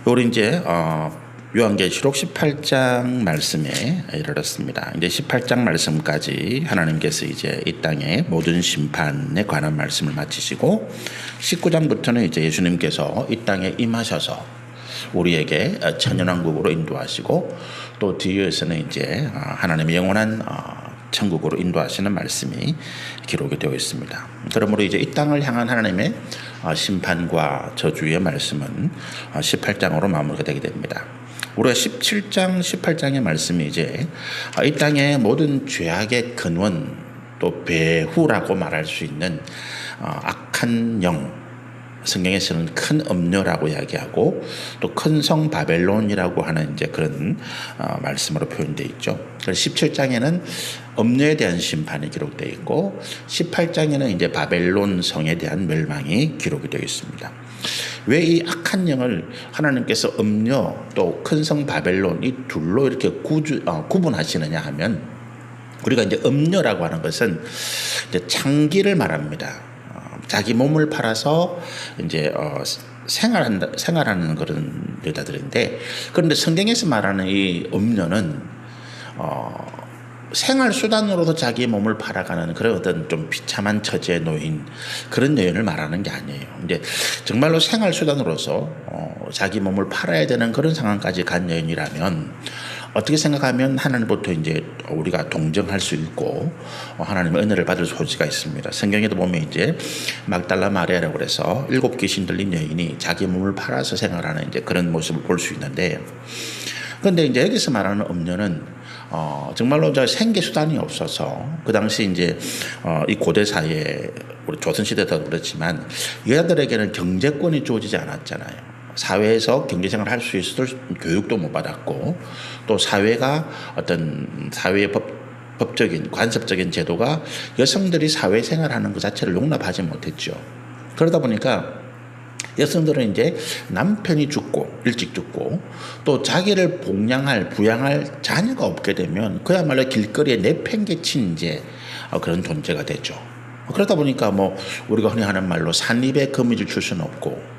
우리 이제 요한계시록 18장 말씀에 이르렀습니다. 이제 18장 말씀까지 하나님께서 이제 이 땅의 모든 심판에 관한 말씀을 마치시고 19장부터는 이제 예수님께서 이 땅에 임하셔서 우리에게 천년왕국으로 인도하시고 또 뒤에서는 이제 하나님의 영원한 천국으로 인도하시는 말씀이 기록이 되어 있습니다. 그러므로 이제 이 땅을 향한 하나님의 심판과 저주의 말씀은 18장으로 마무리가 되게 됩니다. 우리가 17장, 18장의 말씀이 이제 이 땅의 모든 죄악의 근원 또 배후라고 말할 수 있는 악한 영, 성경에서는 큰 음녀라고 이야기하고 또 큰 성 바벨론이라고 하는 이제 그런 말씀으로 표현되어 있죠. 그래서 17장에는 음녀에 대한 심판이 기록되어 있고 18장에는 이제 바벨론 성에 대한 멸망이 기록이 되어 있습니다. 왜 이 악한 영을 하나님께서 음녀 또 큰 성 바벨론 이 둘로 이렇게 구분하시느냐 하면 우리가 이제 음녀라고 하는 것은 이제 창기를 말합니다. 자기 몸을 팔아서 이제 생활하는 그런 여자들인데, 그런데 성경에서 말하는 이 음녀는 생활 수단으로도 자기 몸을 팔아가는 그런 어떤 좀 비참한 처지에 놓인 그런 여인을 말하는 게 아니에요. 이제 정말로 생활 수단으로서 자기 몸을 팔아야 되는 그런 상황까지 간 여인이라면 어떻게 생각하면 하나님부터 이제 우리가 동정할 수 있고 하나님의 은혜를 받을 소지가 있습니다. 성경에도 보면 이제 막달라 마리아라고 그래서 7 귀신 들린 여인이 자기 몸을 팔아서 생활하는 이제 그런 모습을 볼 수 있는데, 그런데 이제 여기서 말하는 음녀는 정말로 생계 수단이 없어서 그 당시 이제 이 고대 사회에 우리 조선 시대도 그렇지만 여자들에게는 경제권이 주어지지 않았잖아요. 사회에서 경제생활을 할 수 있을 교육도 못 받았고 또 사회가 어떤 사회의 법적인 관습적인 제도가 여성들이 사회생활하는 것 자체를 용납하지 못했죠. 그러다 보니까 여성들은 이제 남편이 죽고 일찍 죽고 또 자기를 부양할 자녀가 없게 되면 그야말로 길거리에 내팽개친 이제 그런 존재가 되죠. 그러다 보니까 뭐 우리가 흔히 하는 말로 산입에 거미줄 줄 수는 없고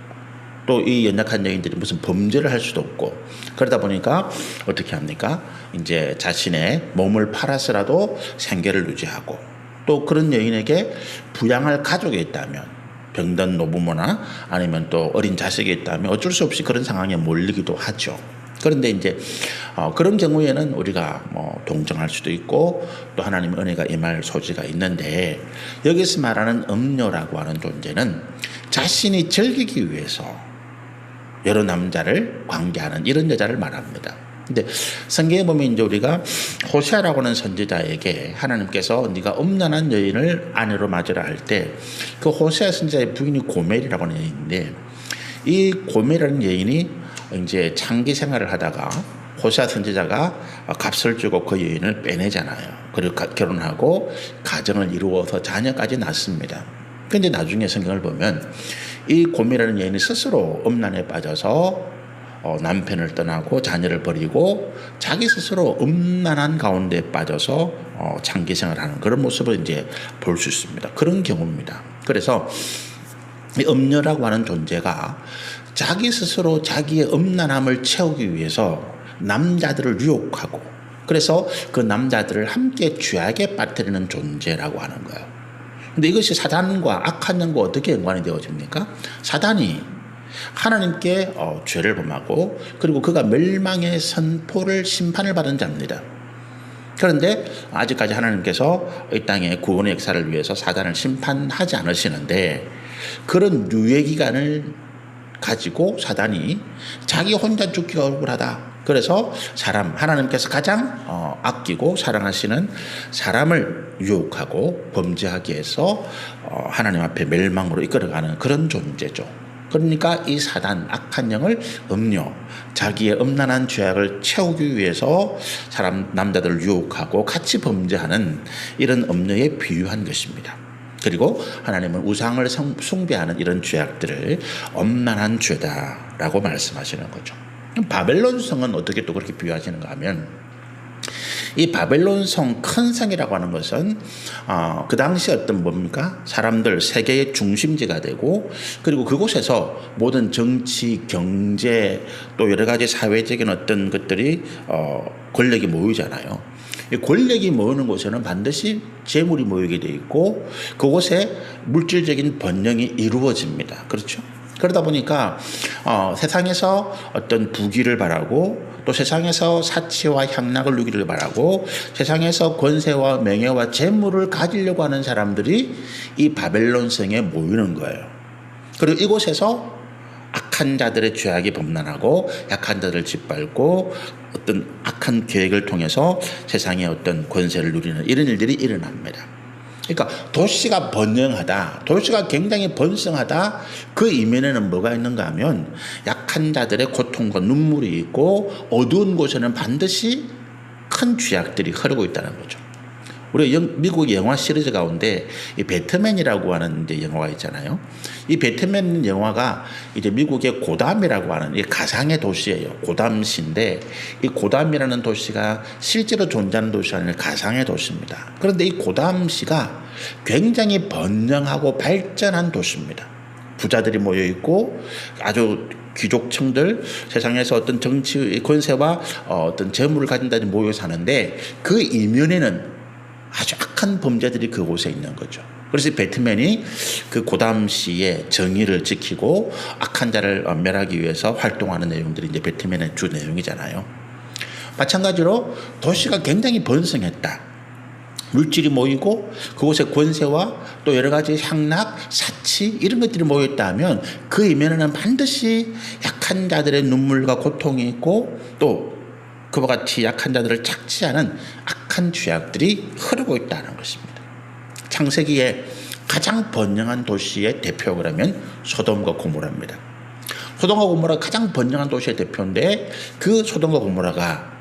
또 이 연약한 여인들이 무슨 범죄를 할 수도 없고, 그러다 보니까 어떻게 합니까? 이제 자신의 몸을 팔아서라도 생계를 유지하고 또 그런 여인에게 부양할 가족이 있다면 병든 노부모나 아니면 또 어린 자식이 있다면 어쩔 수 없이 그런 상황에 몰리기도 하죠. 그런데 이제 그런 경우에는 우리가 뭐 동정할 수도 있고 또 하나님의 은혜가 임할 소지가 있는데, 여기서 말하는 음녀라고 하는 존재는 자신이 즐기기 위해서 여러 남자를 관계하는 이런 여자를 말합니다. 근데 성경에 보면 이제 우리가 호세아라고 하는 선지자에게 하나님께서 네가 음란한 여인을 아내로 맞으라 할 때 그 호세아 선지자의 부인이 고멜이라고 하는 여인인데, 이 고멜이라는 여인이 이제 장기 생활을 하다가 호세아 선지자가 값을 주고 그 여인을 빼내잖아요. 그리고 결혼하고 가정을 이루어서 자녀까지 낳습니다. 그런데 나중에 성경을 보면 이 고멜이라는 여인이 스스로 음란에 빠져서 남편을 떠나고 자녀를 버리고 자기 스스로 음란한 가운데 빠져서 장기 생활하는 그런 모습을 이제 볼 수 있습니다. 그런 경우입니다. 그래서 이 음녀라고 하는 존재가 자기 스스로 자기의 음란함을 채우기 위해서 남자들을 유혹하고 그래서 그 남자들을 함께 죄악에 빠뜨리는 존재라고 하는 거예요. 근데 이것이 사단과 악한 영과 어떻게 연관이 되어집니까? 사단이 하나님께 죄를 범하고 그리고 그가 멸망의 선포를 심판을 받은 자입니다. 그런데 아직까지 하나님께서 이 땅의 구원의 역사를 위해서 사단을 심판하지 않으시는데, 그런 유예 기간을 가지고 사단이 자기 혼자 죽기가 억울하다. 그래서 하나님께서 가장 아끼고 사랑하시는 사람을 유혹하고 범죄하기 위해서 하나님 앞에 멸망으로 이끌어가는 그런 존재죠. 그러니까 이 사단, 악한 영을 음녀, 자기의 음란한 죄악을 채우기 위해서 남자들을 유혹하고 같이 범죄하는 이런 음녀에 비유한 것입니다. 그리고 하나님은 우상을 숭배하는 이런 죄악들을 엄란한 죄다라고 말씀하시는 거죠. 바벨론 성은 어떻게 또 그렇게 비유하시는가 하면 이 바벨론 성, 큰 성이라고 하는 것은 그 당시 어떤 뭡니까? 사람들 세계의 중심지가 되고, 그리고 그곳에서 모든 정치, 경제, 또 여러 가지 사회적인 어떤 것들이 권력이 모이잖아요. 이 권력이 모이는 곳에는 반드시 재물이 모이게 돼 있고, 그곳에 물질적인 번영이 이루어집니다. 그렇죠? 그러다 보니까 세상에서 어떤 부귀를 바라고, 또 세상에서 사치와 향락을 누리기를 바라고, 세상에서 권세와 명예와 재물을 가지려고 하는 사람들이 이 바벨론 성에 모이는 거예요. 그리고 이곳에서 악한 자들의 죄악이 범람하고, 약한 자들을 짓밟고, 어떤 악한 계획을 통해서 세상의 어떤 권세를 누리는 이런 일들이 일어납니다. 그러니까 도시가 번영하다, 도시가 굉장히 번성하다, 그 이면에는 뭐가 있는가 하면 약한 자들의 고통과 눈물이 있고, 어두운 곳에는 반드시 큰 죄악들이 흐르고 있다는 거죠. 우리 미국 영화 시리즈 가운데 이 배트맨이라고 하는 이제 영화가 있잖아요. 이 배트맨 영화가 이제 미국의 고담이라고 하는 이 가상의 도시예요. 고담시인데, 이 고담이라는 도시가 실제로 존재하는 도시가 아니라 가상의 도시입니다. 그런데 이 고담시가 굉장히 번영하고 발전한 도시입니다. 부자들이 모여 있고, 아주 귀족층들, 세상에서 어떤 정치 권세와 어떤 재물을 가진 자들이 모여 사는데, 그 이면에는 아주 악한 범죄들이 그곳에 있는 거죠. 그래서 배트맨이 그 고담시의 정의를 지키고 악한 자를 멸하기 위해서 활동하는 내용들이 이제 배트맨의 주 내용이잖아요. 마찬가지로 도시가 굉장히 번성했다. 물질이 모이고 그곳에 권세와 또 여러 가지 향락, 사치 이런 것들이 모였다 하면 그 이면에는 반드시 약한 자들의 눈물과 고통이 있고, 또 그와 같이 약한 자들을 착취하는 악한 죄악들이 흐르고 있다는 것입니다. 창세기에 가장 번영한 도시의 대표 그러면 소돔과 고모라입니다. 소돔과 고모라가 가장 번영한 도시의 대표인데, 그 소돔과 고모라가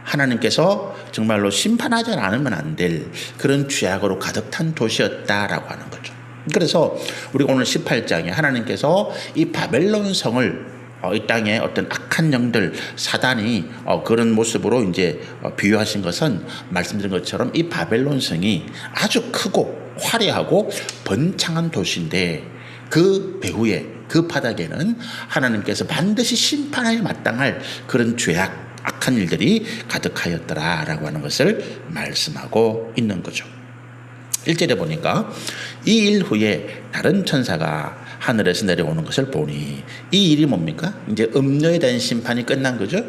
하나님께서 정말로 심판하지 않으면 안 될 그런 죄악으로 가득 탄 도시였다라고 하는 거죠. 그래서 우리가 오늘 18장에 하나님께서 이 바벨론 성을 이 땅에 어떤 악한 영들, 사단이 그런 모습으로 이제 비유하신 것은, 말씀드린 것처럼 이 바벨론 성이 아주 크고 화려하고 번창한 도시인데, 그 배후에, 그 바닥에는 하나님께서 반드시 심판에 마땅할 그런 죄악, 악한 일들이 가득하였더라라고 하는 것을 말씀하고 있는 거죠. 1절에 보니까 이 일 후에 다른 천사가 하늘에서 내려오는 것을 보니, 이 일이 뭡니까? 이제 음녀에 대한 심판이 끝난 거죠.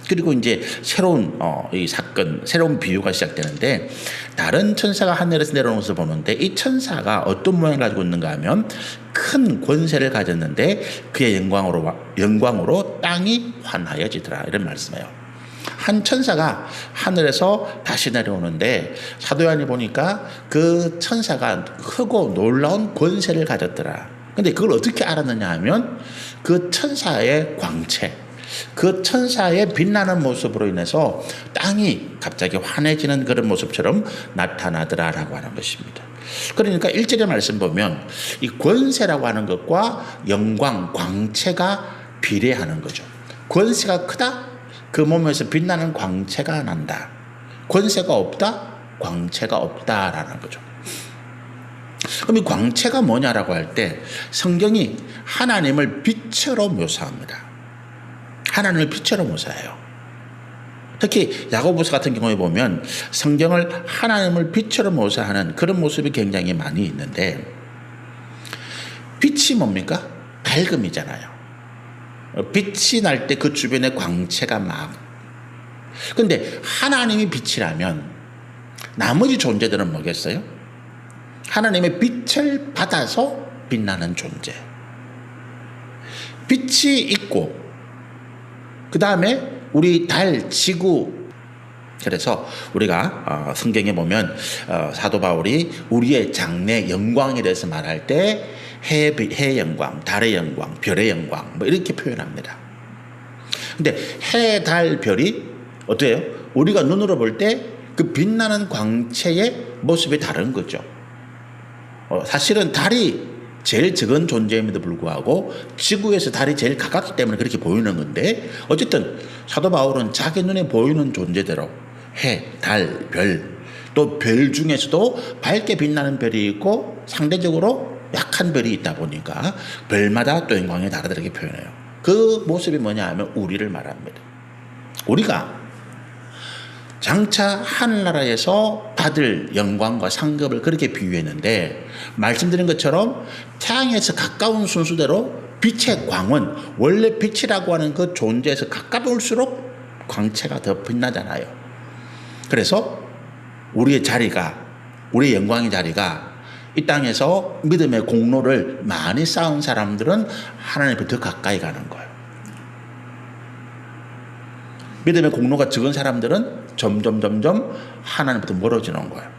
그리고 이제 새로운 이 사건, 새로운 비유가 시작되는데, 다른 천사가 하늘에서 내려오는 것을 보는데, 이 천사가 어떤 모양을 가지고 있는가 하면 큰 권세를 가졌는데 그의 영광으로 땅이 환하여지더라, 이런 말씀이에요. 한 천사가 하늘에서 다시 내려오는데, 사도 요한이 보니까 그 천사가 크고 놀라운 권세를 가졌더라. 근데 그걸 어떻게 알았느냐 하면 그 천사의 광채, 그 천사의 빛나는 모습으로 인해서 땅이 갑자기 환해지는 그런 모습처럼 나타나더라라고 하는 것입니다. 그러니까 1절의 말씀 보면 이 권세라고 하는 것과 영광, 광채가 비례하는 거죠. 권세가 크다? 그 몸에서 빛나는 광채가 난다. 권세가 없다? 광채가 없다라는 거죠. 그럼 이 광채가 뭐냐라고 할 때 성경이 하나님을 빛으로 묘사합니다. 하나님을 빛으로 묘사해요. 특히 야고보서 같은 경우에 보면 성경을 하나님을 빛으로 묘사하는 그런 모습이 굉장히 많이 있는데, 빛이 뭡니까? 밝음이잖아요. 빛이 날 때 그 주변에 광채가 막. 근데 하나님이 빛이라면 나머지 존재들은 뭐겠어요? 하나님의 빛을 받아서 빛나는 존재. 빛이 있고, 그 다음에 우리 달, 지구. 그래서 우리가 성경에 보면 사도 바울이 우리의 장래 영광에 대해서 말할 때 해의 영광, 달의 영광, 별의 영광 뭐 이렇게 표현합니다. 근데 해, 달, 별이 어때요? 우리가 눈으로 볼 때 그 빛나는 광채의 모습이 다른 거죠. 사실은 달이 제일 적은 존재임에도 불구하고 지구에서 달이 제일 가깝기 때문에 그렇게 보이는 건데, 어쨌든 사도 바울은 자기 눈에 보이는 존재대로 해, 달, 별, 또 별 중에서도 밝게 빛나는 별이 있고 상대적으로 약한 별이 있다 보니까 별마다 또 영광이 다르다고 표현해요. 그 모습이 뭐냐 하면 우리를 말합니다. 우리가 장차 하늘나라에서 받을 영광과 상급을 그렇게 비유했는데, 말씀드린 것처럼 태양에서 가까운 순수대로 빛의 광은 원래 빛이라고 하는 그 존재에서 가까울수록 광채가 더 빛나잖아요. 그래서 우리의 자리가, 우리의 영광의 자리가 이 땅에서 믿음의 공로를 많이 쌓은 사람들은 하나님께 더 가까이 가는 거예요. 믿음의 공로가 적은 사람들은 점점 하나님부터 멀어지는 거예요.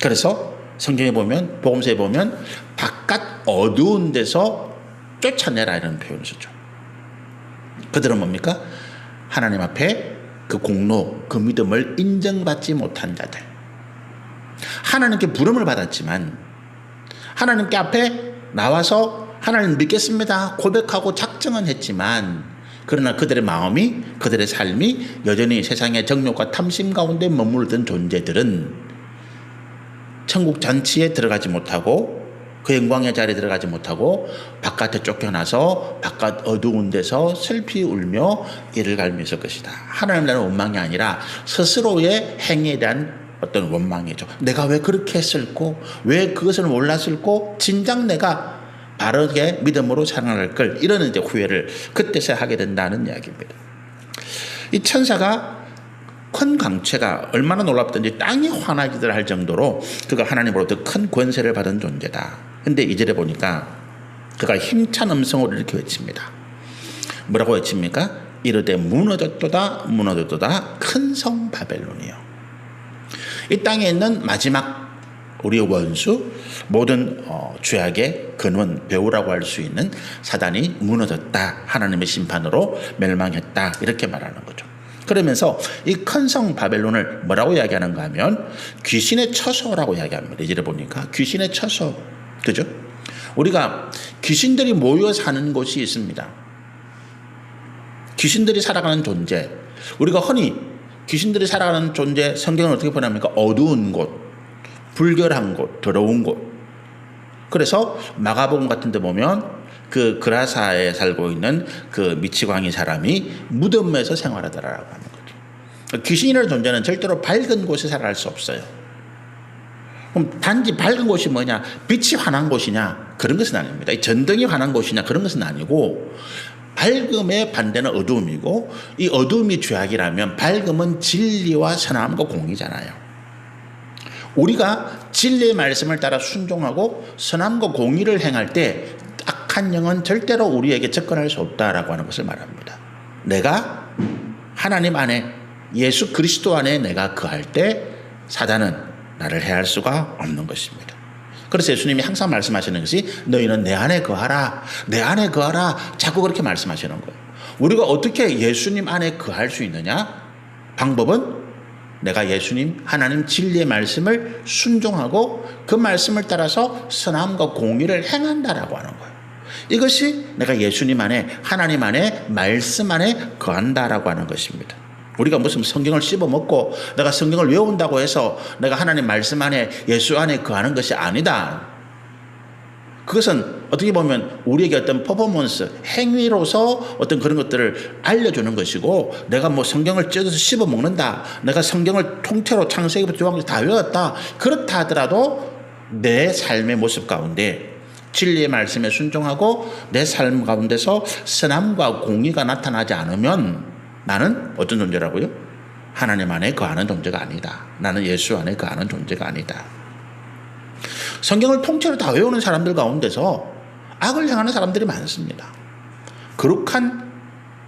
그래서 성경에 보면, 복음서에 보면 바깥 어두운 데서 쫓아내라 이런 표현을 쓰죠. 그들은 뭡니까? 하나님 앞에 그 공로, 그 믿음을 인정받지 못한 자들. 하나님께 부름을 받았지만 하나님께 앞에 나와서 하나님 믿겠습니다 고백하고 작정은 했지만, 그러나 그들의 마음이, 그들의 삶이 여전히 세상의 정욕과 탐심 가운데 머물던 존재들은 천국 잔치에 들어가지 못하고 그 영광의 자리에 들어가지 못하고 바깥에 쫓겨나서 바깥 어두운 데서 슬피 울며 이를 갈며 있을 것이다. 하나님 나라는 원망이 아니라 스스로의 행위에 대한 어떤 원망이죠. 내가 왜 그렇게 했을꼬? 왜 그것을 몰랐을꼬? 진작 내가 바르게 믿음으로 살아갈 걸, 이런 이제 후회를 그때서 하게 된다는 이야기입니다. 이 천사가 큰 광채가 얼마나 놀랍든지 땅이 환하기들 할 정도로 그가 하나님으로부터 큰 권세를 받은 존재다. 근데 2절에 보니까 그가 힘찬 음성으로 이렇게 외칩니다. 뭐라고 외칩니까? 이르되 무너졌도다 무너졌도다 큰 성 바벨론이요. 이 땅에 있는 마지막 우리의 원수, 모든 죄악의 근원, 배후라고 할 수 있는 사단이 무너졌다. 하나님의 심판으로 멸망했다. 이렇게 말하는 거죠. 그러면서 이 큰 성 바벨론을 뭐라고 이야기하는가 하면 귀신의 처소라고 이야기합니다. 이제 보니까 귀신의 처소, 그죠? 우리가 귀신들이 모여 사는 곳이 있습니다. 귀신들이 살아가는 존재, 우리가 흔히 귀신들이 살아가는 존재, 성경은 어떻게 보냐니까 어두운 곳, 불결한 곳, 더러운 곳. 그래서 마가복음 같은 데 보면 그 그라사에 살고 있는 그 미치광이 사람이 무덤에서 생활하더라라고 하는 거죠. 귀신이라는 존재는 절대로 밝은 곳에 살아갈 수 없어요. 그럼 단지 밝은 곳이 뭐냐? 빛이 환한 곳이냐? 그런 것은 아닙니다. 전등이 환한 곳이냐? 그런 것은 아니고, 밝음의 반대는 어두움이고, 이 어두움이 죄악이라면 밝음은 진리와 선함과 공의잖아요. 우리가 진리의 말씀을 따라 순종하고 선함과 공의를 행할 때 악한 영은 절대로 우리에게 접근할 수 없다라고 하는 것을 말합니다. 내가 하나님 안에, 예수 그리스도 안에 내가 거할 때 사단은 나를 해할 수가 없는 것입니다. 그래서 예수님이 항상 말씀하시는 것이 너희는 내 안에 거하라, 내 안에 거하라, 자꾸 그렇게 말씀하시는 거예요. 우리가 어떻게 예수님 안에 거할 수 있느냐? 방법은 내가 예수님, 하나님 진리의 말씀을 순종하고 그 말씀을 따라서 선함과 공의를 행한다라고 하는 거예요. 이것이 내가 예수님 안에, 하나님 안에, 말씀 안에 거한다라고 하는 것입니다. 우리가 무슨 성경을 씹어먹고 내가 성경을 외운다고 해서 내가 하나님 말씀 안에, 예수 안에 거하는 것이 아니다. 그것은 어떻게 보면 우리에게 어떤 퍼포먼스, 행위로서 어떤 그런 것들을 알려주는 것이고, 내가 뭐 성경을 찢어서 씹어먹는다, 내가 성경을 통째로 창세기부터 요한까지 다 외웠다, 그렇다 하더라도 내 삶의 모습 가운데 진리의 말씀에 순종하고 내 삶 가운데서 선함과 공의가 나타나지 않으면 나는 어떤 존재라고요? 하나님 안에 거하는 존재가 아니다. 나는 예수 안에 거하는 존재가 아니다. 성경을 통째로 다 외우는 사람들 가운데서 악을 행하는 사람들이 많습니다. 거룩한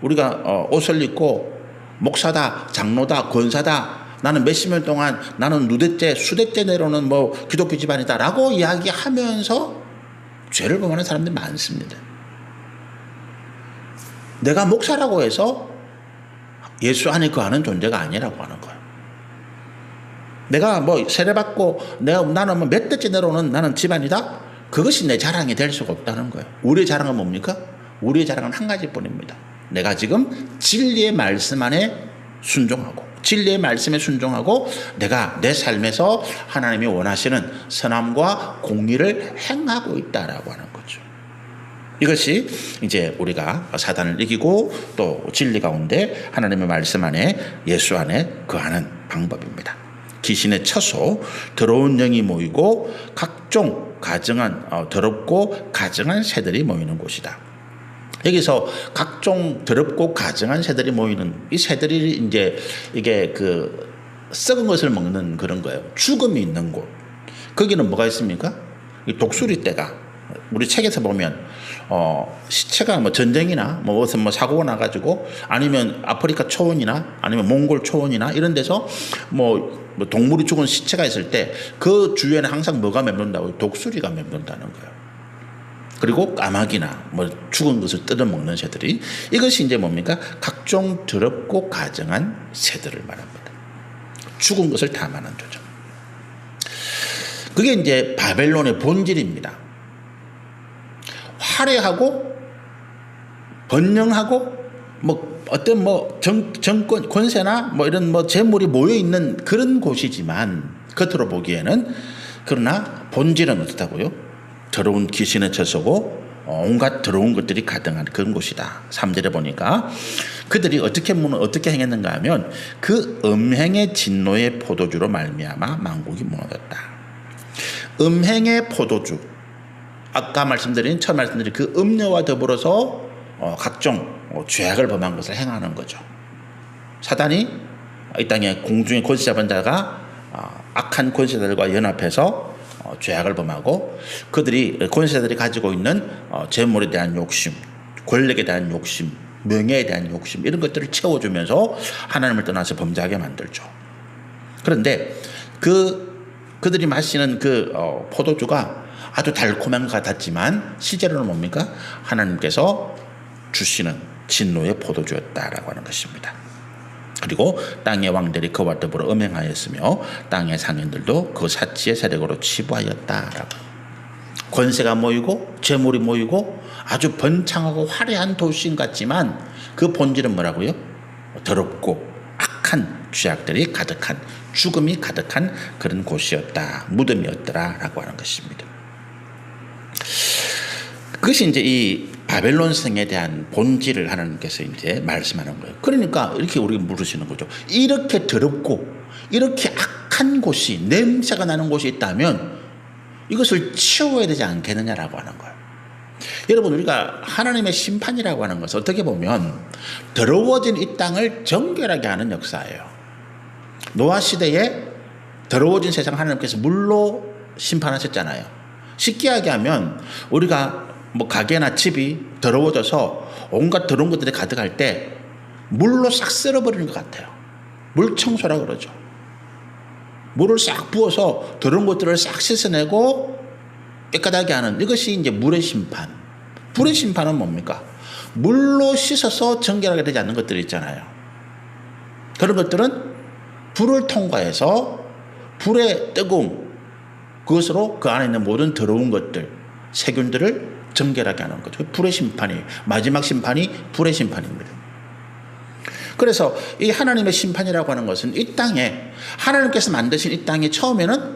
우리가 옷을 입고 목사다, 장로다, 권사다, 나는 몇십 년 동안 나는 누대째, 수대째 내려오는 뭐 기독교 집안이다 라고 이야기하면서 죄를 범하는 사람들이 많습니다. 내가 목사라고 해서 예수 안에 거하는 존재가 아니라고 하는 거예요. 내가 뭐 세례받고 나는 뭐 몇 대째 내려오는 나는 집안이다? 그것이 내 자랑이 될 수가 없다는 거예요. 우리의 자랑은 뭡니까? 우리의 자랑은 한 가지뿐입니다. 내가 지금 진리의 말씀 안에 순종하고 진리의 말씀에 순종하고 내가 내 삶에서 하나님이 원하시는 선함과 공의를 행하고 있다라고 하는 거죠. 이것이 이제 우리가 사단을 이기고 또 진리 가운데 하나님의 말씀 안에 예수 안에 거하는 방법입니다. 귀신의 처소, 더러운 영이 모이고 각종 가증한 더럽고 가증한 새들이 모이는 곳이다. 여기서 각종 더럽고 가증한 새들이 모이는 이 새들이 이제 이게 그 썩은 것을 먹는 그런 거예요. 죽음이 있는 곳. 거기는 뭐가 있습니까? 이 독수리 떼가 우리 책에서 보면 시체가 뭐 전쟁이나 뭐 무슨 뭐 사고가 나가지고 아니면 아프리카 초원이나 아니면 몽골 초원이나 이런 데서 뭐 동물이 죽은 시체가 있을 때 그 주위에는 항상 뭐가 맴돈다고? 독수리가 맴돈다는 거예요. 그리고 까마귀나 뭐 죽은 것을 뜯어먹는 새들이 이것이 이제 뭡니까? 각종 더럽고 가증한 새들을 말합니다. 죽은 것을 탐하는 조죠. 그게 이제 바벨론의 본질입니다. 화려하고 번영하고 뭐 어떤 뭐 정권 권세나 뭐 이런 뭐 재물이 모여 있는 그런 곳이지만 겉으로 보기에는 그러나 본질은 어떻다고요? 더러운 귀신의 처소고 온갖 더러운 것들이 가득한 그런 곳이다. 3절에 보니까 그들이 어떻게 행했는가 하면 그 음행의 진노의 포도주로 말미암아 만국이 무너졌다. 음행의 포도주, 아까 처음 말씀드린 그 음료와 더불어서 각종 죄악을 범한 것을 행하는 거죠. 사단이 이 땅에 공중의 권세 잡은 자가 악한 권세들과 연합해서 죄악을 범하고 그들이 권세들이 가지고 있는 재물에 대한 욕심, 권력에 대한 욕심, 명예에 대한 욕심 이런 것들을 채워주면서 하나님을 떠나서 범죄하게 만들죠. 그런데 그들이 마시는 그 포도주가 아주 달콤한 것 같았지만 실제로는 뭡니까? 하나님께서 주시는 진노의 포도주였다라고 하는 것입니다. 그리고 땅의 왕들이 그와 더불어 음행하였으며 땅의 상인들도 그 사치의 세력으로 치부하였다라고. 권세가 모이고 재물이 모이고 아주 번창하고 화려한 도심 같지만 그 본질은 뭐라고요? 더럽고 악한 죄악들이 가득한 죽음이 가득한 그런 곳이었다. 무덤이었더라라고 하는 것입니다. 그것이 이제 이 바벨론 성에 대한 본질을 하나님께서 이제 말씀하는 거예요. 그러니까 이렇게 우리가 물으시는 거죠. 이렇게 더럽고 이렇게 악한 곳이 냄새가 나는 곳이 있다면 이것을 치워야 되지 않겠느냐라고 하는 거예요. 여러분 우리가 하나님의 심판이라고 하는 것은 어떻게 보면 더러워진 이 땅을 정결하게 하는 역사예요. 노아 시대에 더러워진 세상 하나님께서 물로 심판하셨잖아요. 쉽게 이야기하면 우리가 뭐 가게나 집이 더러워져서 온갖 더러운 것들이 가득할 때 물로 싹 쓸어버리는 것 같아요. 물 청소라 그러죠. 물을 싹 부어서 더러운 것들을 싹 씻어내고 깨끗하게 하는 이것이 이제 물의 심판. 불의 심판은 뭡니까? 물로 씻어서 정결하게 되지 않는 것들이 있잖아요. 그런 것들은 불을 통과해서 불의 뜨거움 그것으로 그 안에 있는 모든 더러운 것들 세균들을 정결하게 하는 거죠. 불의 심판이 마지막 심판이 불의 심판입니다. 그래서 이 하나님의 심판이라고 하는 것은 이 땅에 하나님께서 만드신 이 땅이 처음에는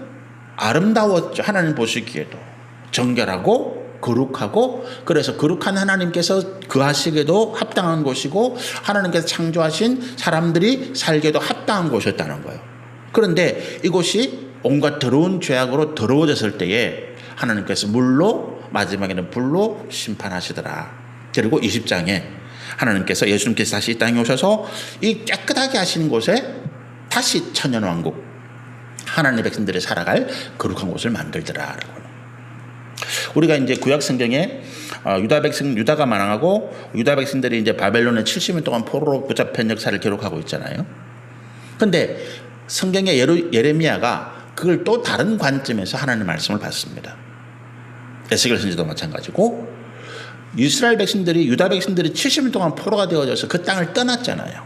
아름다웠죠. 하나님 보시기에도 정결하고 거룩하고 그래서 거룩한 하나님께서 거하시기에도 합당한 곳이고 하나님께서 창조하신 사람들이 살기에도 합당한 곳이었다는 거예요. 그런데 이곳이 온갖 더러운 죄악으로 더러워졌을 때에 하나님께서 물로 마지막에는 불로 심판하시더라. 그리고 20장에 하나님께서 예수님께서 다시 이 땅에 오셔서 이 깨끗하게 하시는 곳에 다시 천년왕국 하나님의 백성들이 살아갈 거룩한 곳을 만들더라라고. 우리가 이제 구약 성경에 유다가 망하고 유다 백성들이 이제 바벨론에 70년 동안 포로로 붙잡힌 역사를 기록하고 있잖아요. 그런데 성경의 예레미야가 그걸 또 다른 관점에서 하나님의 말씀을 받습니다. 에스겔 선지도 마찬가지고 이스라엘 백성들이 유다 백성들이 70년 동안 포로가 되어져서 그 땅을 떠났잖아요.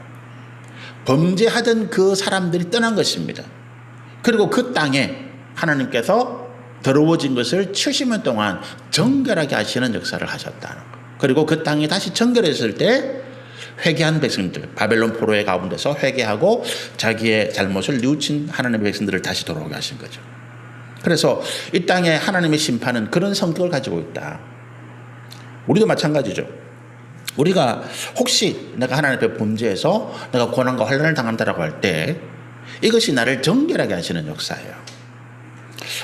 범죄하던 그 사람들이 떠난 것입니다. 그리고 그 땅에 하나님께서 더러워진 것을 70년 동안 정결하게 하시는 역사를 하셨다는 것. 그리고 그 땅이 다시 정결했을 때 회개한 백성들, 바벨론 포로의 가운데서 회개하고 자기의 잘못을 뉘우친 하나님의 백성들을 다시 돌아오게 하신 거죠. 그래서 이 땅에 하나님의 심판은 그런 성격을 가지고 있다. 우리도 마찬가지죠. 우리가 혹시 내가 하나님 앞에 범죄해서 내가 고난과 환난을 당한다라고 할 때 이것이 나를 정결하게 하시는 역사예요.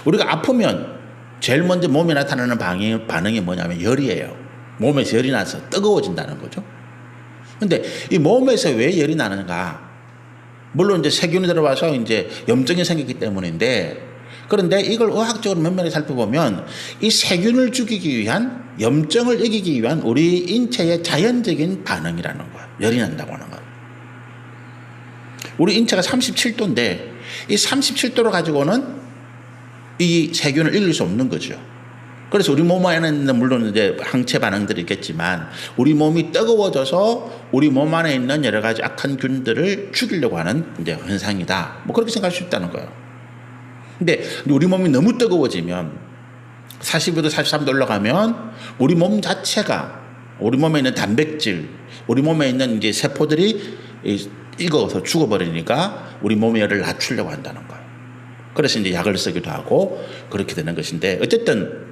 우리가 아프면 제일 먼저 몸에 나타나는 반응이 뭐냐면 열이에요. 몸에서 열이 나서 뜨거워진다는 거죠. 근데 이 몸에서 왜 열이 나는가? 물론 이제 세균이 들어와서 이제 염증이 생기기 때문인데, 그런데 이걸 의학적으로 면밀히 살펴보면 이 세균을 죽이기 위한, 염증을 이기기 위한 우리 인체의 자연적인 반응이라는 거야. 열이 난다고 하는 거야. 우리 인체가 37도인데 이 37도를 가지고는 이 세균을 이길 수 없는 거죠. 그래서 우리 몸 안에는 물론 이제 항체 반응들이 있겠지만 우리 몸이 뜨거워져서 우리 몸 안에 있는 여러 가지 악한 균들을 죽이려고 하는 이제 현상이다. 뭐 그렇게 생각할 수 있다는 거예요. 근데 우리 몸이 너무 뜨거워지면 42도, 43도 올라가면 우리 몸 자체가, 우리 몸에 있는 단백질, 우리 몸에 있는 이제 세포들이 익어서 죽어버리니까 우리 몸의 열을 낮추려고 한다는 거예요. 그래서 이제 약을 쓰기도 하고 그렇게 되는 것인데, 어쨌든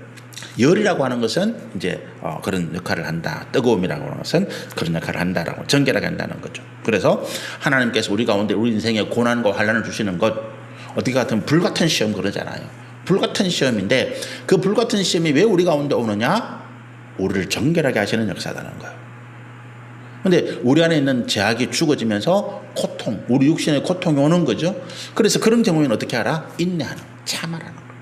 열이라고 하는 것은 이제 그런 역할을 한다. 뜨거움이라고 하는 것은 그런 역할을 한다라고, 정결하게 한다는 거죠. 그래서 하나님께서 우리 가운데 우리 인생에 고난과 환난을 주시는 것, 어떻게 같으면 불같은 시험 그러잖아요. 불같은 시험인데 그 불같은 시험이 왜 우리 가운데 오느냐? 우리를 정결하게 하시는 역사라는 거예요. 근데 우리 안에 있는 죄악이 죽어지면서 고통, 우리 육신의 고통이 오는 거죠. 그래서 그런 경우에는 어떻게 하라? 인내하는, 참아라는 거예요.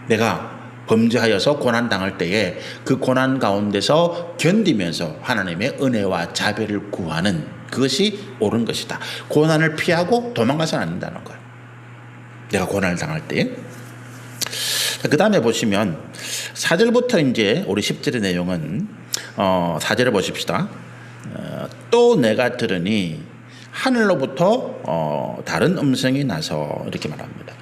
내가 범죄하여서 고난당할 때에 그 고난 가운데서 견디면서 하나님의 은혜와 자비를 구하는, 그것이 옳은 것이다. 고난을 피하고 도망가서는 안 된다는 거예요. 내가 고난을 당할 때에. 그 다음에 보시면 4절부터 이제 우리 10절의 내용은 4절을 보십시다. 또 내가 들으니 하늘로부터 다른 음성이 나서, 이렇게 말합니다.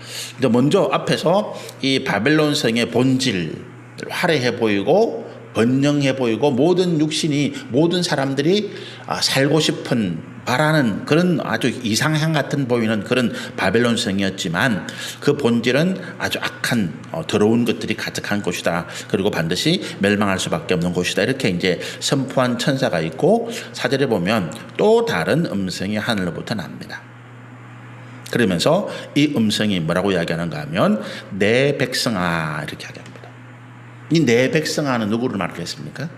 먼저 앞에서 이 바벨론 성의 본질, 화려해 보이고 번영해 보이고 모든 육신이, 모든 사람들이 살고 싶은, 바라는 그런 아주 이상향 같은 보이는 그런 바벨론 성이었지만 그 본질은 아주 악한 더러운 것들이 가득한 곳이다. 그리고 반드시 멸망할 수밖에 없는 곳이다. 이렇게 이제 선포한 천사가 있고, 4절에 보면 또 다른 음성이 하늘로부터 납니다. 그러면서 이 음성이 뭐라고 이야기하는가 하면 내 백성아, 이렇게 이야기합니다. 이 내 백성아는 누구를 말하겠습니까?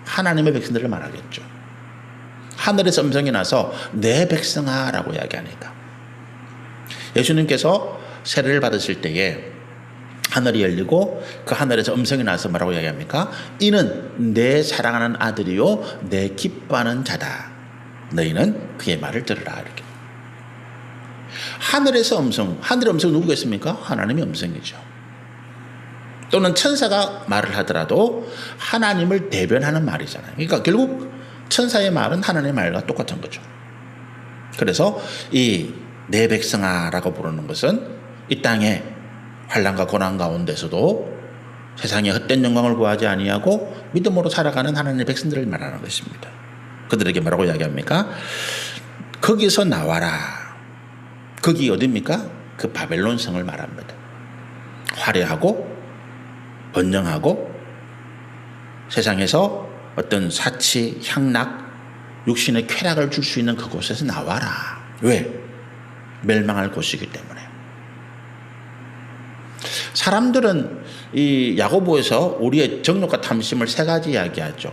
하나님의 백성들을 말하겠죠. 하늘에서 음성이 나서 내 백성아라고 이야기하니까, 예수님께서 세례를 받으실 때에 하늘이 열리고 그 하늘에서 음성이 나서 뭐라고 이야기합니까? 이는 내 사랑하는 아들이요 내 기뻐하는 자다. 너희는 그의 말을 들으라. 이렇게. 하늘에서 음성, 하늘의 음성은 누구겠습니까? 하나님의 음성이죠. 또는 천사가 말을 하더라도 하나님을 대변하는 말이잖아요. 그러니까 결국 천사의 말은 하나님의 말과 똑같은 거죠. 그래서 이 내 백성아라고 부르는 것은 이 땅에 환난과 고난 가운데서도 세상의 헛된 영광을 구하지 아니하고 믿음으로 살아가는 하나님의 백성들을 말하는 것입니다. 그들에게 뭐라고 이야기합니까? 거기서 나와라. 거기 어디입니까? 그 바벨론 성을 말합니다. 화려하고 번영하고 세상에서 어떤 사치, 향락, 육신의 쾌락을 줄 수 있는 그곳에서 나와라. 왜? 멸망할 곳이기 때문에. 사람들은 이 야고보에서 우리의 정욕과 탐심을 세 가지 이야기하죠.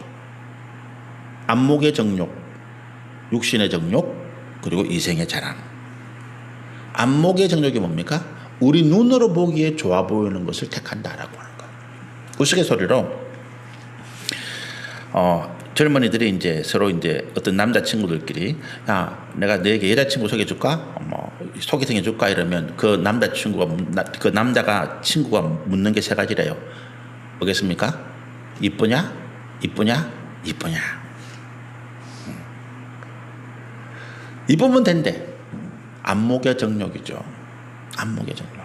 안목의 정욕, 육신의 정욕, 그리고 이생의 자랑. 안목의 정욕이 뭡니까? 우리 눈으로 보기에 좋아 보이는 것을 택한다라고 하는 거예요. 우스갯소리로 젊은이들이 이제 서로 이제 어떤 남자친구들끼리, 야, 내가 너에게 여자친구 소개해줄까? 소개팅 해줄까? 이러면 그 남자가 친구가 묻는 게 세 가지래요. 뭐겠습니까? 이쁘냐? 이쁘냐? 이쁘냐? 이쁘면 된대. 안목의 정욕이죠. 안목의 정욕.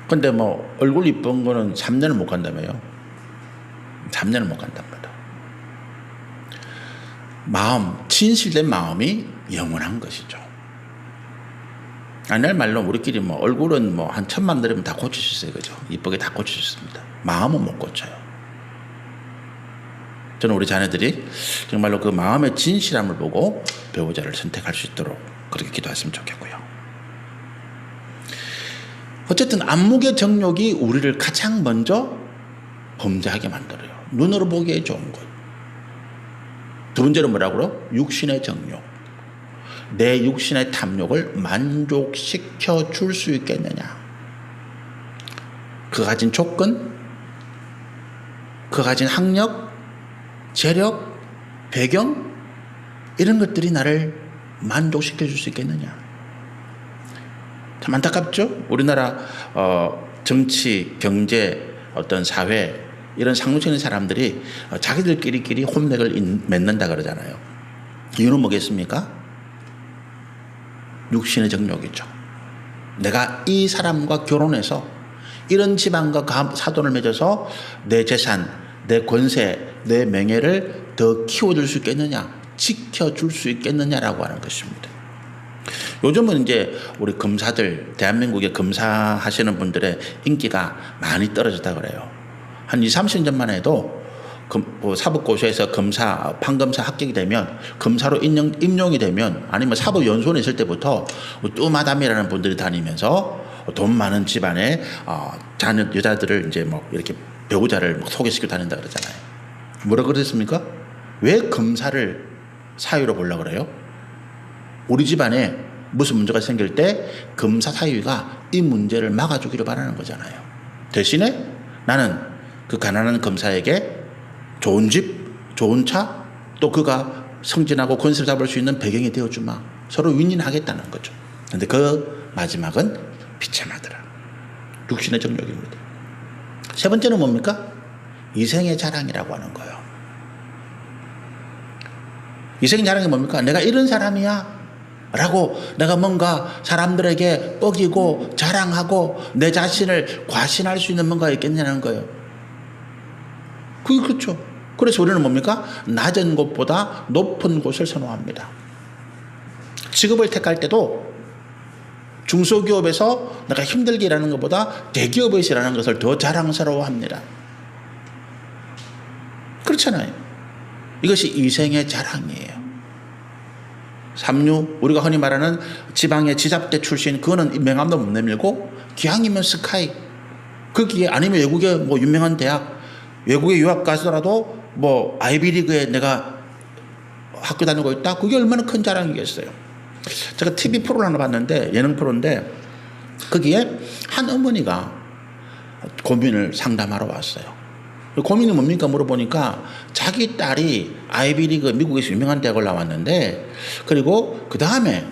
근데 뭐 얼굴 이쁜 거는 3년을 못 간다며요. 3년을 못 간답니다. 마음, 진실된 마음이 영원한 것이죠. 옛날 말로 우리끼리 뭐 얼굴은 뭐 한 1000만 들으면 다 고칠 수 있어요. 그죠? 이쁘게 다 고칠 수 있습니다. 마음은 못 고쳐요. 저는 우리 자녀들이 정말로 그 마음의 진실함을 보고 배우자를 선택할 수 있도록 그렇게 기도했으면 좋겠고요. 어쨌든 안목의 정욕이 우리를 가장 먼저 범죄하게 만들어요. 눈으로 보기에 좋은 것. 두 번째로 뭐라고요? 육신의 정욕. 내 육신의 탐욕을 만족시켜 줄 수 있겠느냐. 그 가진 조건, 그 가진 학력, 재력, 배경 이런 것들이 나를 만족시켜 줄 수 있겠느냐. 참 안타깝죠? 우리나라 정치, 경제, 어떤 사회 이런 상류층의 사람들이 자기들끼리 혼맥을 맺는다 그러잖아요. 이유는 뭐겠습니까? 육신의 정욕이죠. 내가 이 사람과 결혼해서 이런 집안과 사돈을 맺어서 내 재산, 내 권세, 내 명예를 더 키워줄 수 있겠느냐, 지켜줄 수 있겠느냐라고 하는 것입니다. 요즘은 이제 우리 검사들, 대한민국의 검사하시는 분들의 인기가 많이 떨어졌다 그래요. 한 20, 30년 전만 해도 사법고시에서 검사, 판검사 합격이 되면 검사로 임용이 되면 아니면 사법연수원에 있을 때부터 뚜마담이라는 분들이 다니면서 돈 많은 집안의 자녀 여자들을 이제 뭐 이렇게 배우자를 소개시켜 다닌다 그러잖아요. 뭐라 그랬습니까? 왜 검사를 사위로 보려고 그래요? 우리 집안에 무슨 문제가 생길 때 검사 사위가 이 문제를 막아주기를 바라는 거잖아요. 대신에 나는 그 가난한 검사에게 좋은 집, 좋은 차, 또 그가 승진하고 권세를 잡을 수 있는 배경이 되어주마. 서로 윈윈하겠다는 거죠. 그런데 그 마지막은 비참하더라. 육신의 정욕입니다. 세 번째는 뭡니까? 이생의 자랑이라고 하는 거예요. 이생의 자랑이 뭡니까? 내가 이런 사람이야 라고 내가 뭔가 사람들에게 뻐기고 자랑하고 내 자신을 과신할 수 있는 뭔가 있겠냐는 거예요. 그게 그렇죠. 그래서 우리는 뭡니까? 낮은 곳보다 높은 곳을 선호합니다. 직업을 택할 때도 중소기업에서 내가 힘들게 일하는 것보다 대기업에서 일하는 것을 더 자랑스러워합니다. 그렇잖아요. 이것이 이생의 자랑이에요. 삼류, 우리가 흔히 말하는 지방의 지잡대 출신, 그거는 명함도 못 내밀고 기왕이면 스카이, 거기에 아니면 외국의 뭐 유명한 대학, 외국에 유학 가서라도 뭐 아이비리그에 내가 학교 다니고 있다? 그게 얼마나 큰 자랑이겠어요. 제가 TV 프로를 하나 봤는데, 예능 프로인데 거기에 한 어머니가 고민을 상담하러 왔어요. 고민이 뭡니까 물어보니까 자기 딸이 아이비리그 미국에서 유명한 대학을 나왔는데, 그리고 그 다음에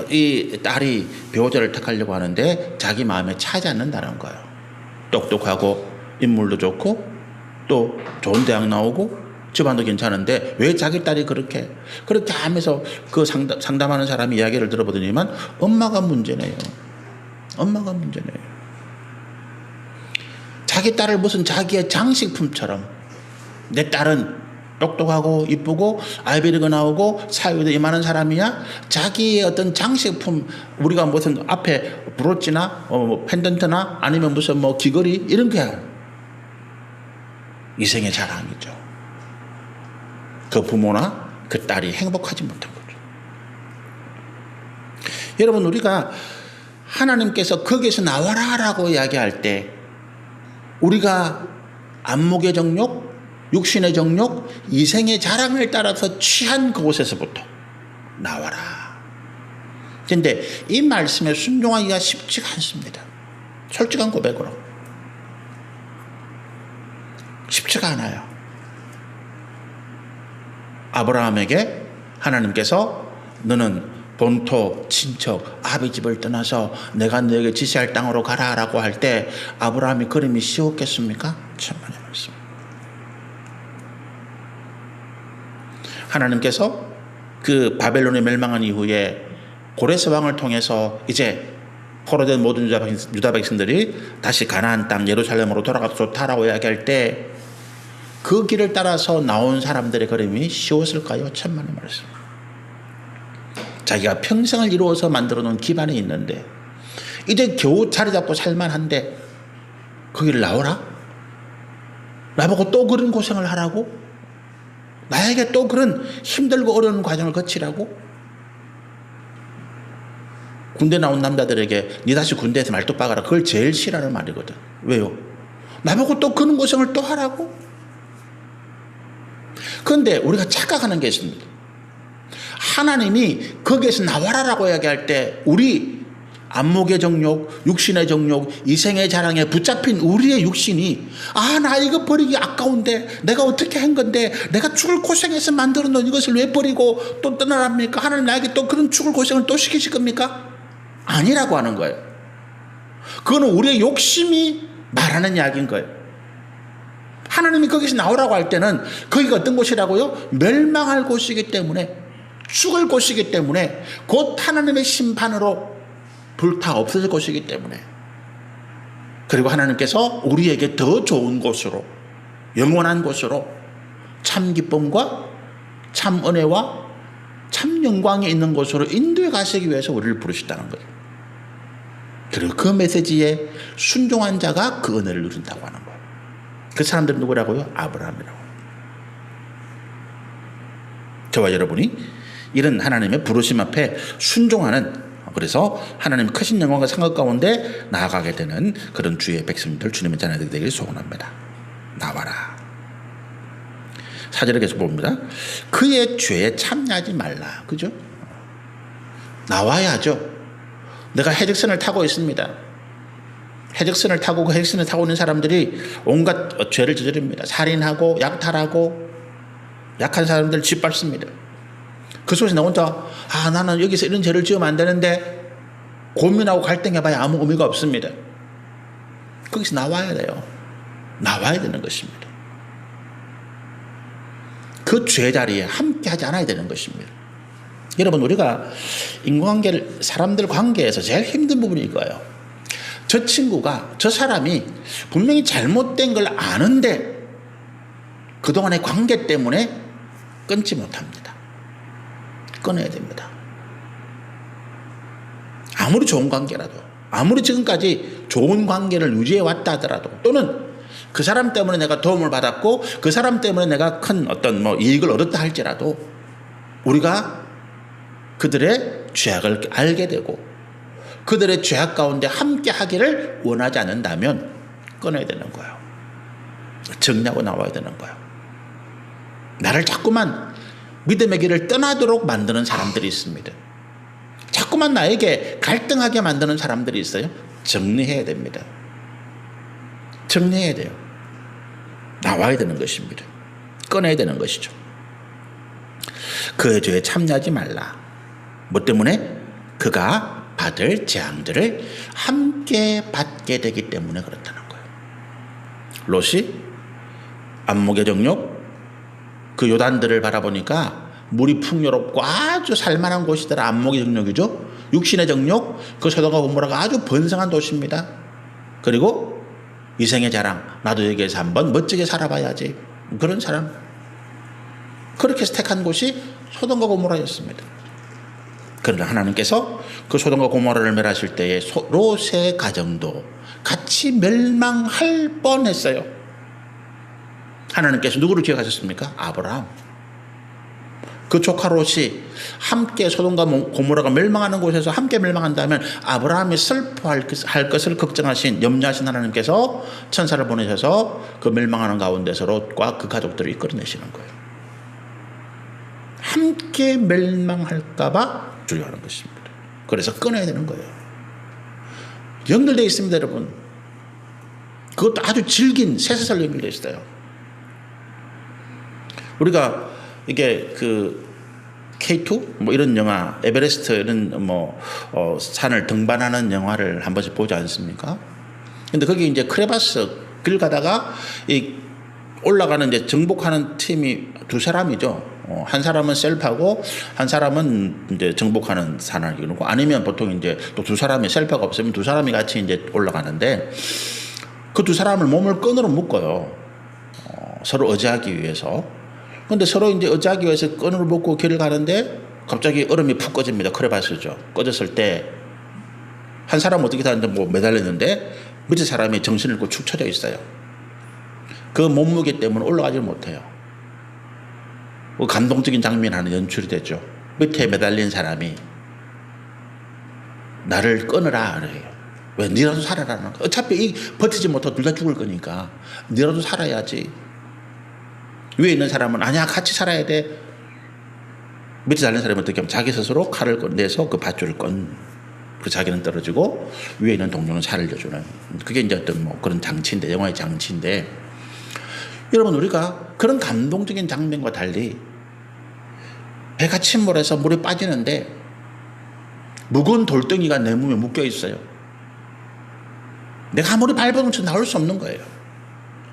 이 딸이 배우자를 택하려고 하는데 자기 마음에 차지 않는다는 거예요. 똑똑하고 인물도 좋고 또 좋은 대학 나오고 집안도 괜찮은데 왜 자기 딸이 그렇게 하면서 그 상담하는 사람이 이야기를 들어보더니만 엄마가 문제네요. 엄마가 문제네요. 자기 딸을 무슨 자기의 장식품처럼, 내 딸은 똑똑하고 이쁘고 아이비리그 나오고 사회도 이만한 사람이야, 자기의 어떤 장식품, 우리가 무슨 앞에 브로치나 펜던트나 아니면 무슨 뭐 귀걸이 이런 게 이생의 자랑이죠. 그 부모나 그 딸이 행복하지 못한 거죠. 여러분, 우리가 하나님께서 거기에서 나와라 라고 이야기할 때 우리가 안목의 정욕, 육신의 정욕, 이생의 자랑을 따라서 취한 그곳에서부터 나와라. 그런데 이 말씀에 순종하기가 쉽지가 않습니다. 솔직한 고백으로 쉽지가 않아요. 아브라함에게 하나님께서 너는 본토, 친척, 아비 집을 떠나서 내가 너에게 지시할 땅으로 가라라고 할 때 아브라함이 걸음이 쉬웠겠습니까? 천만의 말씀. 하나님께서 그 바벨론이 멸망한 이후에 고레스 왕을 통해서 이제 포로된 모든 유다 백성들이 다시 가나안 땅 예루살렘으로 돌아가서 좋다라고 이야기할 때 그 길을 따라서 나온 사람들의 걸음이 쉬웠을까요? 천만의 말씀. 자기가 평생을 이루어서 만들어 놓은 기반이 있는데 이제 겨우 자리 잡고 살만한데 거기를 나오라? 나보고 또 그런 고생을 하라고? 나에게 또 그런 힘들고 어려운 과정을 거치라고? 군대 나온 남자들에게 니 다시 군대에서 말뚝 박아라. 그걸 제일 싫어하는 말이거든. 왜요? 나보고 또 그런 고생을 또 하라고? 그런데 우리가 착각하는 게 있습니다. 하나님이 거기에서 나와라라고 이야기할 때 우리 안목의 정욕, 육신의 정욕, 이생의 자랑에 붙잡힌 우리의 육신이 나 이거 버리기 아까운데 내가 어떻게 한 건데 내가 죽을 고생해서 만들어 놓은 이것을 왜 버리고 또 떠나랍니까? 하나님 나에게 또 그런 죽을 고생을 또 시키실 겁니까? 아니라고 하는 거예요. 그거는 우리의 욕심이 말하는 이야기인 거예요. 하나님이 거기서 나오라고 할 때는 거기가 어떤 곳이라고요? 멸망할 곳이기 때문에, 죽을 곳이기 때문에, 곧 하나님의 심판으로 불타 없어질 곳이기 때문에, 그리고 하나님께서 우리에게 더 좋은 곳으로, 영원한 곳으로 참 기쁨과 참 은혜와 참 영광이 있는 곳으로 인도해 가시기 위해서 우리를 부르셨다는 거예요. 그리고 그 메시지에 순종한 자가 그 은혜를 누린다고 하는 거예요. 그 사람들은 누구라고요? 아브라함이라고. 저와 여러분이 이런 하나님의 부르심 앞에 순종하는, 그래서 하나님 크신 영광과 상급 가운데 나아가게 되는 그런 주의 백성들, 주님의 자녀들이 되길 소원합니다. 나와라. 4절에 계속 봅니다. 그의 죄에 참여하지 말라. 그죠? 나와야죠. 내가 해적선을 타고 있습니다. 해적선을 타고 그 해적선을 타고 있는 사람들이 온갖 죄를 저지릅니다. 살인하고 약탈하고 약한 사람들 짓밟습니다. 그 속에서 나 혼자 나는 여기서 이런 죄를 지으면 안 되는데 고민하고 갈등해봐야 아무 의미가 없습니다. 거기서 나와야 돼요. 나와야 되는 것입니다. 그 죄 자리에 함께 하지 않아야 되는 것입니다. 여러분, 우리가 인간관계를, 사람들 관계에서 제일 힘든 부분이 이거예요. 저 친구가, 저 사람이 분명히 잘못된 걸 아는데 그동안의 관계 때문에 끊지 못합니다. 끊어야 됩니다. 아무리 좋은 관계라도, 아무리 지금까지 좋은 관계를 유지해 왔다 하더라도, 또는 그 사람 때문에 내가 도움을 받았고 그 사람 때문에 내가 큰 어떤 이익을 얻었다 할지라도 우리가 그들의 죄악을 알게 되고 그들의 죄악 가운데 함께 하기를 원하지 않는다면 끊어야 되는 거예요. 정리하고 나와야 되는 거예요. 나를 자꾸만 믿음의 길을 떠나도록 만드는 사람들이 있습니다. 자꾸만 나에게 갈등하게 만드는 사람들이 있어요. 정리해야 됩니다. 정리해야 돼요. 나와야 되는 것입니다. 꺼내야 되는 것이죠. 그의 죄에 참여하지 말라. 뭐 때문에? 그가 받을 재앙들을 함께 받게 되기 때문에 그렇다는 거예요. 롯이 안목의 정욕, 그 요단들을 바라보니까 물이 풍요롭고 아주 살만한 곳이더라. 안목의 정욕이죠. 육신의 정욕, 그 소돔과 고모라가 아주 번성한 도시입니다. 그리고 이생의 자랑, 나도 여기에서 한번 멋지게 살아봐야지. 그런 사람, 그렇게 택한 곳이 소돔과 고모라였습니다. 그러나 하나님께서 그 소돔과 고모라를 멸하실 때에 롯의 가정도 같이 멸망할 뻔했어요. 하나님께서 누구를 기억하셨습니까? 아브라함. 그 조카 롯이 함께 소돔과 고모라가 멸망하는 곳에서 함께 멸망한다면 아브라함이 슬퍼할 것을 걱정하신, 염려하신 하나님께서 천사를 보내셔서 그 멸망하는 가운데서 롯과 그 가족들을 이끌어내시는 거예요. 함께 멸망할까 봐 두려워하는 것입니다. 그래서 끊어야 되는 거예요. 연결되어 있습니다, 여러분. 그것도 아주 질긴 쇠사슬 연결되어 있어요. 우리가 이게 그 K2 이런 영화, 에베레스트 이런 산을 등반하는 영화를 한 번씩 보지 않습니까? 근데 거기 이제 크레바스 길 가다가 이 올라가는 이제 정복하는 팀이 두 사람이죠. 한 사람은 셀프하고 한 사람은 이제 정복하는 산을 이루고, 아니면 보통 이제 또 두 사람이 셀프가 없으면 두 사람이 같이 이제 올라가는데 그 두 사람을 몸을 끈으로 묶어요. 서로 의지하기 위해서. 근데 서로 이제 의지하기 위해서 끈을 묶고 길을 가는데 갑자기 얼음이 푹 꺼집니다. 크레바스죠. 꺼졌을 때 한 사람 어떻게 사는데 뭐 매달렸는데 밑에 사람이 정신을 잃고 축 처져 있어요. 그 몸무게 때문에 올라가지 못해요. 감동적인 장면이 하나 연출이 되죠. 밑에 매달린 사람이 나를 끊으라 그래요. 왜? 니라도 살아라는 거. 어차피 버티지 못하고 둘 다 죽을 거니까 니라도 살아야지. 위에 있는 사람은 아니야 같이 살아야 돼. 밑에 달린 사람은 어떻게 하면 자기 스스로 칼을 내서 그 밧줄을 그 자기는 떨어지고 위에 있는 동료는 살려주는, 그게 이제 어떤 뭐 그런 장치인데, 영화의 장치인데, 여러분 우리가 그런 감동적인 장면과 달리 배가 침몰해서 물에 빠지는데 무거운 돌덩이가 내 몸에 묶여 있어요. 내가 아무리 발버둥쳐 나올 수 없는 거예요.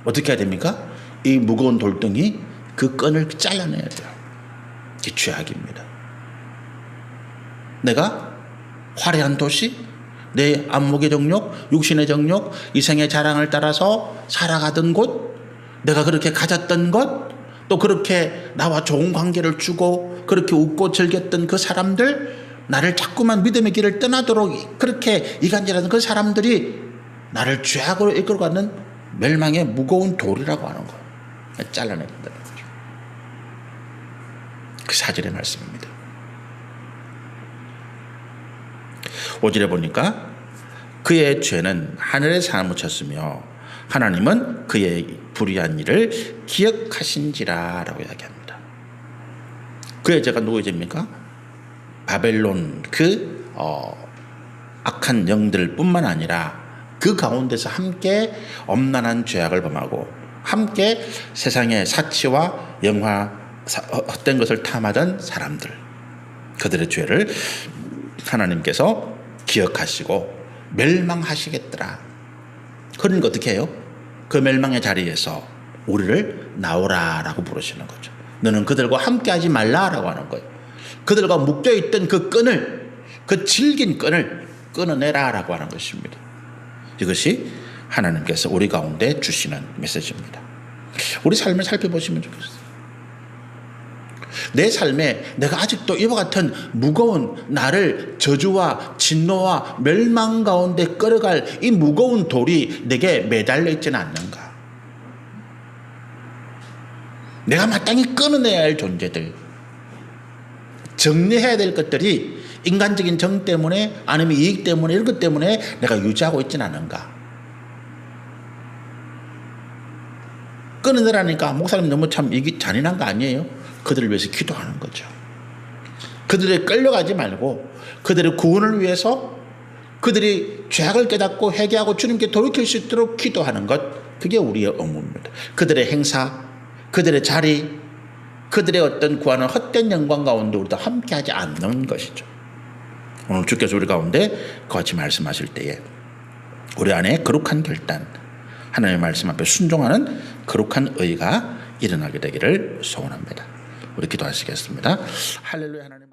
어떻게 해야 됩니까? 이 무거운 돌덩이 그 끈을 잘라내야 돼요. 이게 죄악입니다. 내가 화려한 도시, 내 안목의 정욕, 육신의 정욕, 이생의 자랑을 따라서 살아가던 곳, 내가 그렇게 가졌던 것, 또 그렇게 나와 좋은 관계를 주고 그렇게 웃고 즐겼던 그 사람들, 나를 자꾸만 믿음의 길을 떠나도록 그렇게 이간질하는 그 사람들이 나를 죄악으로 이끌어가는 멸망의 무거운 돌이라고 하는 거예요. 잘라내야 된다는 거죠. 그 사절의 말씀입니다. 5절에 보니까 그의 죄는 하늘에 사무쳤으며 하나님은 그의 불의한 일을 기억하신지라 라고 이야기합니다. 그의 죄가 누구의 죄입니까? 바벨론 그 악한 영들 뿐만 아니라 그 가운데서 함께 엄란한 죄악을 범하고 함께 세상의 사치와 영화 헛된 것을 탐하던 사람들, 그들의 죄를 하나님께서 기억하시고 멸망하시겠더라. 그러니까 어떻게 해요? 그 멸망의 자리에서 우리를 나오라라고 부르시는 거죠. 너는 그들과 함께 하지 말라라고 하는 거예요. 그들과 묶여있던 그 끈을, 그 질긴 끈을 끊어내라라고 하는 것입니다. 이것이 하나님께서 우리 가운데 주시는 메시지입니다. 우리 삶을 살펴보시면 좋겠어요. 내 삶에 내가 아직도 이와 같은 무거운, 나를 저주와 진노와 멸망 가운데 끌어갈 이 무거운 돌이 내게 매달려 있지는 않는가? 내가 마땅히 끊어내야 할 존재들, 정리해야 될 것들이 인간적인 정 때문에 아니면 이익 때문에 이런 것 때문에 내가 유지하고 있지는 않은가? 끊어내라니까 목사님 너무 참 이게 잔인한 거 아니에요? 그들을 위해서 기도하는 거죠. 그들에 끌려가지 말고 그들의 구원을 위해서 그들이 죄악을 깨닫고 회개하고 주님께 돌이킬 수 있도록 기도하는 것, 그게 우리의 업무입니다. 그들의 행사, 그들의 자리, 그들의 어떤 구하는 헛된 영광 가운데 우리도 함께하지 않는 것이죠. 오늘 주께서 우리 가운데 같이 말씀하실 때에 우리 안에 거룩한 결단, 하나님의 말씀 앞에 순종하는 거룩한 의가 일어나게 되기를 소원합니다. 우리 기도하시겠습니다. 할렐루야. 하나님.